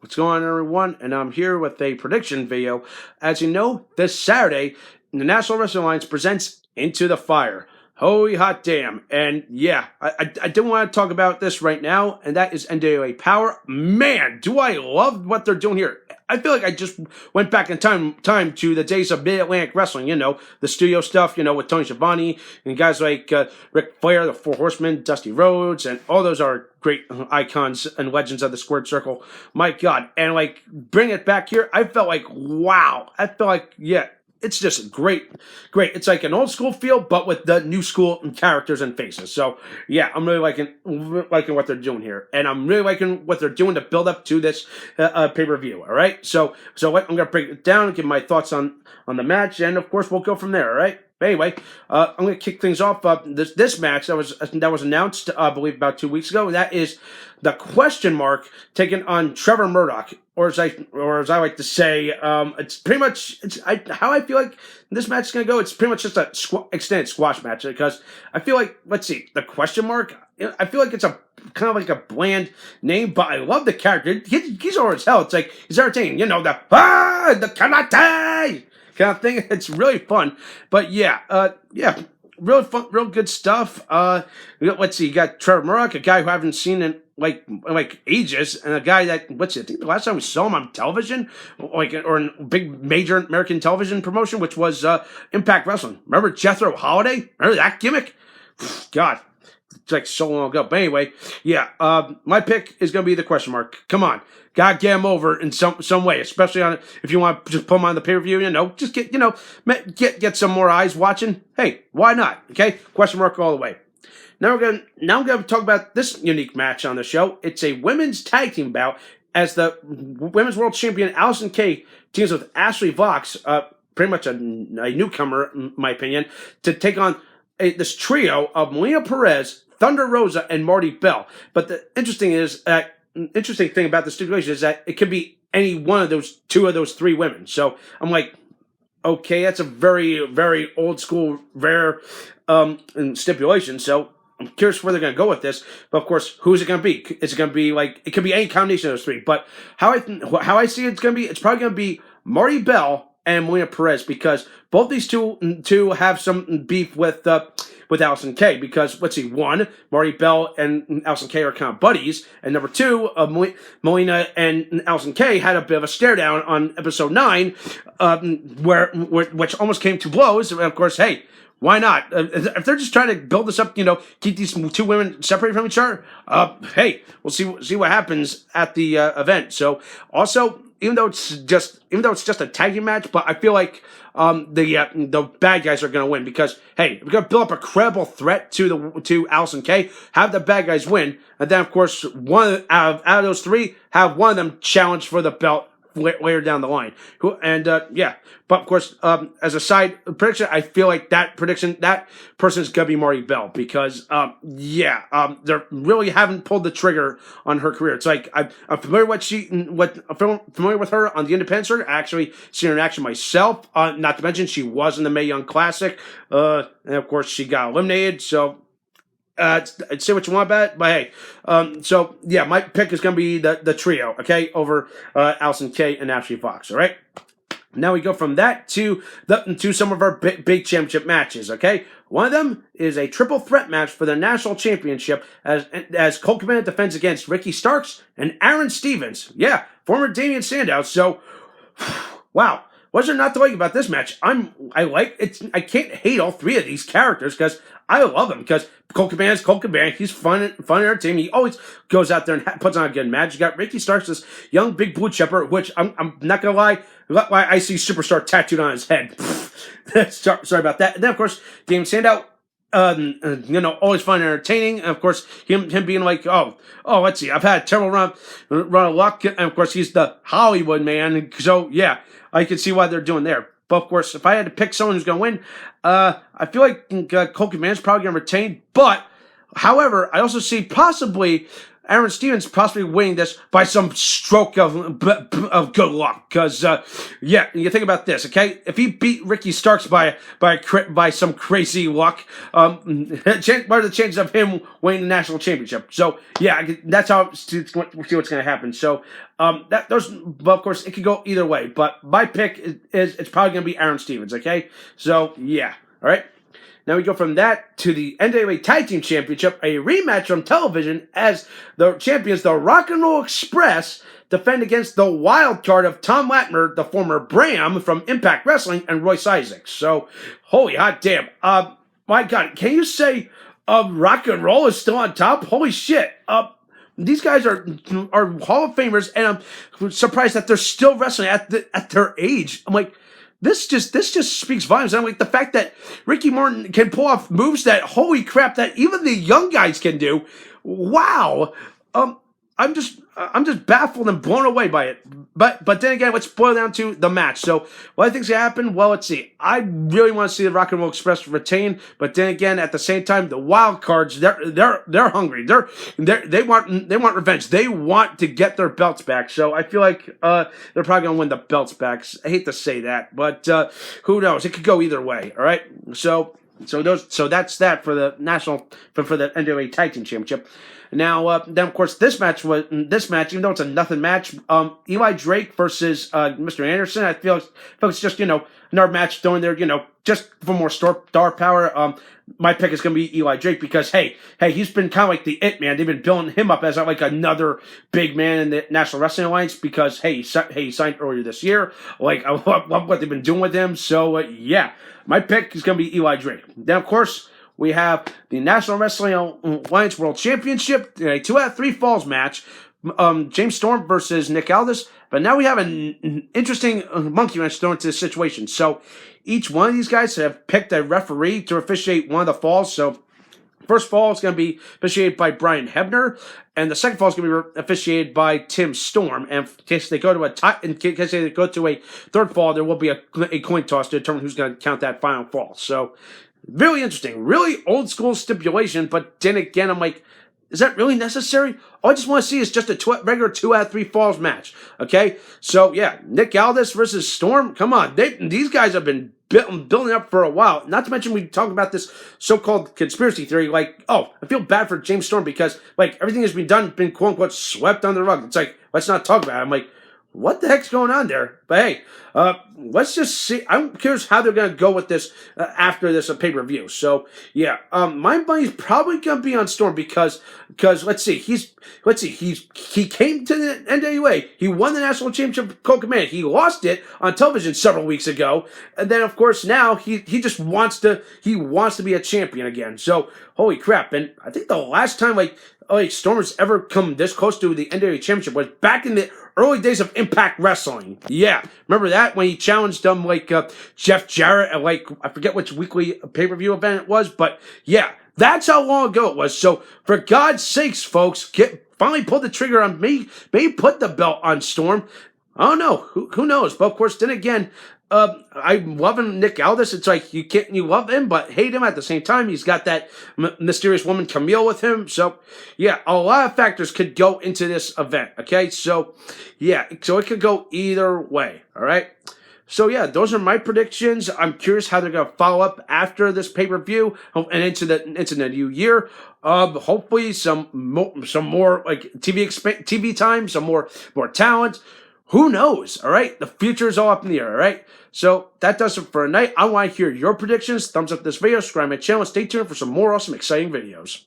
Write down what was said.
What's going on, everyone? And I'm here with a prediction video. As you know, this Saturday, the National Wrestling Alliance presents Into the Fire. Holy hot damn. And yeah, I do want to talk about this right now, and that is NWA Power. Man, do I love what they're doing here. I feel like I just went back in time to the days of Mid-Atlantic Wrestling, the studio stuff, with Tony Schiavone and guys like Ric Flair, the Four Horsemen, Dusty Rhodes, and all those are great icons and legends of the squared circle. My God. And bring it back here, I felt like, wow. I felt like, yeah, it's just great. It's like an old school feel, but with the new school characters and faces. So yeah, I'm really liking what they're doing here, and I'm really liking what they're doing to build up to this pay-per-view. All right, so I'm gonna break it down and give my thoughts on the match, and of course we'll go from there. All right. But anyway, I'm going to kick things off. This match that was announced, I believe, about 2 weeks ago. That is the question mark taking on Trevor Murdoch, or as I like to say, it's pretty much how I feel like this match is going to go. It's pretty much just a extended squash match, because I feel like, let's see, the question mark. I feel like it's a kind of like a bland name, but I love the character. He's over as hell. It's like he's entertaining. The karate kind of thing. It's really fun. But yeah, real fun, real good stuff. Let's see, you got Trevor Murdoch, a guy who I haven't seen in like ages, and a guy that I think the last time we saw him on television, or in a big major American television promotion, which was Impact Wrestling. Remember Jethro Holiday? Remember that gimmick? God. It's like so long ago. But anyway, yeah, my pick is going to be the question mark. Come on. Gotta get him over in some way, especially if you want to just put him on the pay-per-view, just get some more eyes watching. Hey, why not? Okay? Question mark all the way. Now I'm gonna talk about this unique match on the show. It's a women's tag team bout as the women's world champion Allison Kay teams with Ashley Vox, pretty much a newcomer in my opinion, to take on this trio of Melina Perez, Thunder Rosa, and Marty Bell. But the interesting thing about the stipulation is that it could be any one of those two of those three women. So I'm like, okay, that's a very, very old school, rare stipulation. So I'm curious where they're going to go with this. But of course, who's it going to be? Is it going to be it could be any combination of those three. But how I see it's going to be, it's probably going to be Marty Bell and Melina Perez, because both these two have some beef with Allison Kay, because let's see, one, Marty Bell and Allison Kay are kind of buddies, and number two, Melina and Allison Kay had a bit of a stare down on episode 9, which almost came to blows. And of course, hey, why not? If they're just trying to build this up, keep these two women separated from each other, hey, we'll see what happens at the event. So also, even though it's just a tag team match, but I feel like the bad guys are going to win, because hey, we're going to build up a credible threat to Allison Kay, have the bad guys win, and then of course one out of those three, have one of them challenge for the belt later down the line. But of course, as a side prediction, I feel like that person is gonna be Marty Bell, because they really haven't pulled the trigger on her career. It's like I'm familiar familiar with her on the independent circuit. I actually seen her in action myself. Not to mention she was in the Mae Young Classic, and of course she got eliminated. So. Say what you want about it, but hey, my pick is going to be the trio, okay, over Allison Kay and Ashley Vox, all right? Now we go from that to some of our big championship matches, okay? One of them is a triple threat match for the national championship as Colt Cabana defends against Ricky Starks and Aaron Stevens. Yeah, former Damian Sandow. So, wow. What's there not to like about this match? I like it. I can't hate all three of these characters, because I love them. Because Colt Cabana's Colt Cabana. He's fun and entertaining. He always goes out there and puts on a good match. You got Ricky Starks, this young big blue chipper, which I'm not gonna lie, I see superstar tattooed on his head. Sorry about that. And then of course Damian Sandow. Always fun and entertaining. And of course, him being like, let's see, I've had a terrible run of luck. And of course, he's the Hollywood man. So yeah, I can see why they're doing there. But of course, if I had to pick someone who's going to win, I feel like Colt Cabana's probably going to retain. But however, I also see possibly Aaron Stevens possibly winning this by some stroke of good luck. Because yeah, you think about this, okay? If he beat Ricky Starks by some crazy luck, what are the chances of him winning the national championship? So yeah, that's how see what's going to happen. So well, of course, it could go either way, but my pick is it's probably going to be Aaron Stevens. Okay, so yeah, all right. Now we go from that to the NWA Tag Team Championship, a rematch from television as the champions, the Rock and Roll Express, defend against the wild card of Tom Latimer, the former Bram from Impact Wrestling, and Royce Isaacs. So, holy hot damn. My God, can you say Rock and Roll is still on top? Holy shit. These guys are Hall of Famers, and I'm surprised that they're still wrestling at their age. I'm like, this just speaks volumes. I'm like, the fact that Ricky Morton can pull off moves that, holy crap, that even the young guys can do. Wow. I'm just baffled and blown away by it. But then again, let's boil down to the match. So what I think's gonna happen? Well, let's see. I really want to see the Rock and Roll Express retain, but then again, at the same time, the wild cards, they're hungry. They want revenge. They want to get their belts back. So I feel like they're probably gonna win the belts back. I hate to say that, but who knows? It could go either way. All right. So that's that for the for the NWA Tag Team Championship. Now, then of course this match, even though it's a nothing match, Eli Drake versus Mr. Anderson. I feel it's just another match thrown there, just for more star power. My pick is going to be Eli Drake because hey, he's been kind of like the it man. They've been building him up as like another big man in the National Wrestling Alliance because he signed earlier this year. Like I love what they've been doing with him. So yeah, my pick is going to be Eli Drake. Then of course we have the National Wrestling Alliance World Championship, a 2 out of 3 falls match. James Storm versus Nick Aldis. But now we have an interesting monkey wrench thrown into the situation. So each one of these guys have picked a referee to officiate one of the falls. So first fall is going to be officiated by Brian Hebner, and the second fall is going to be officiated by Tim Storm. And in case they go to a third fall, there will be a coin toss to determine who's going to count that final fall. So really interesting, really old school stipulation. But then again, I'm like, is that really necessary? All I just want to see is just a regular 2 out of 3 falls match. Okay, so yeah, Nick Aldis versus Storm. Come on, these guys have been building up for a while. Not to mention we talk about this so-called conspiracy theory. Like, oh, I feel bad for James Storm because like everything has been quote unquote swept under the rug. It's like, let's not talk about it. I'm like, what the heck's going on there? But hey, let's just see. I'm curious how they're going to go with this after this pay-per-view. So yeah, my money's probably going to be on Storm because let's see, he came to the NWA. He won the national championship Cold Command. He lost it on television several weeks ago, and then of course now he just wants to be a champion again. So holy crap! And I think the last time like Stormers ever come this close to the NWA championship was back in the early days of Impact Wrestling. Yeah, remember that when he challenged Jeff Jarrett at I forget which weekly pay-per-view event it was, but yeah, that's how long ago it was. So for God's sakes, folks, finally pull the trigger on me. Maybe put the belt on Storm. I don't know. Who knows? But of course, then again, I'm loving Nick Aldis. It's like you love him, but hate him at the same time. He's got that mysterious woman Camille with him. So yeah, a lot of factors could go into this event. Okay, so yeah, so it could go either way. All right. So yeah, those are my predictions. I'm curious how they're gonna follow up after this pay-per-view and into the new year. Hopefully some more like TV time, some more talent. Who knows? All right, the future is all up in the air. All right, so that does it for tonight. I want to hear your predictions. Thumbs up this video, subscribe my channel, and stay tuned for some more awesome, exciting videos.